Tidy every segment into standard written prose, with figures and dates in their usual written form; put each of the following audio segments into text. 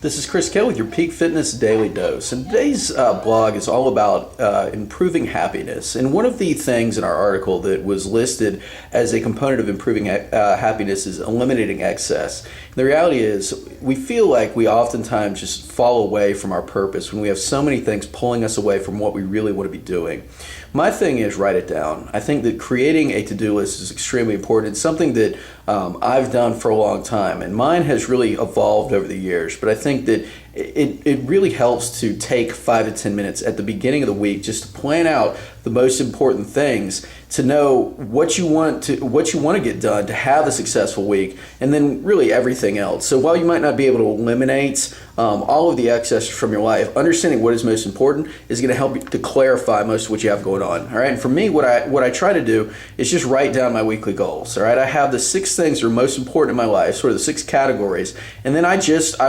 This is Chris Kell with your Peak Fitness Daily Dose. And today's blog is all about improving happiness. And one of the things in our article that was listed as a component of improving happiness is eliminating excess. And the reality is we feel like we oftentimes just fall away from our purpose when we have so many things pulling us away from what we really want to be doing. My thing is write it down. I think that creating a to-do list is extremely important. It's something that I've done for a long time, and mine has really evolved over the years, but I think that it really helps to take 5 to 10 minutes at the beginning of the week just to plan out the most important things, to know what you want to get done to have a successful week, and then really everything else. So while you might not be able to eliminate all of the excess from your life, understanding what is most important is going to help you to clarify most of what you have going on. All right, and for me, what I try to do is just write down my weekly goals. All right, I have the 6 things that are most important in my life, sort of the 6 categories, and then I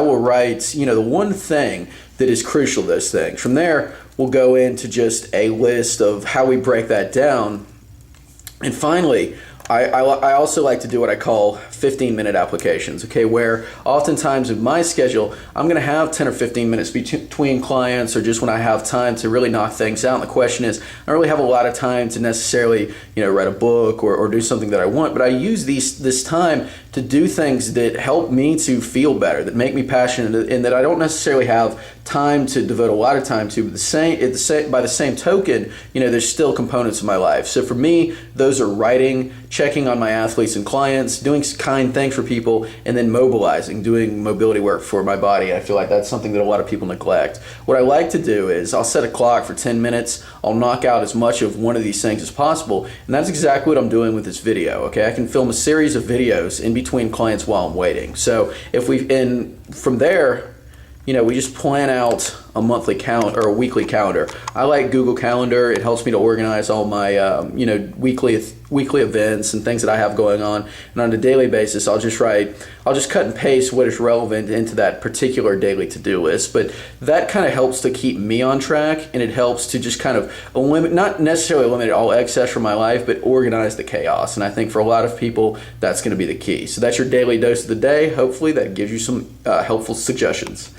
will write, the one thing that is crucial to those things. From there, we'll go into just a list of how we break that down. And finally, I also like to do what I call 15-minute applications, okay, where oftentimes in my schedule, I'm going to have 10 or 15 minutes between clients, or just when I have time to really knock things out. And the question is, I don't really have a lot of time to necessarily, write a book or do something that I want, but I use this time to do things that help me to feel better, that make me passionate, and that I don't necessarily have time to devote a lot of time to. But by the same token, there's still components of my life. So for me, those are writing, checking on my athletes and clients, doing kind things for people, and then mobilizing, doing mobility work for my body. I feel like that's something that a lot of people neglect. What I like to do is I'll set a clock for 10 minutes. I'll knock out as much of one of these things as possible, and that's exactly what I'm doing with this video. Okay, I can film a series of videos in between clients while I'm waiting. So from there, we just plan out a monthly calendar or a weekly calendar. I like Google Calendar. It helps me to organize all my weekly events and things that I have going on. And on a daily basis, I'll just cut and paste what is relevant into that particular daily to-do list. But that kind of helps to keep me on track, and it helps to just kind of not necessarily eliminate all excess from my life, but organize the chaos. And I think for a lot of people, that's going to be the key. So that's your daily dose of the day. Hopefully that gives you some helpful suggestions.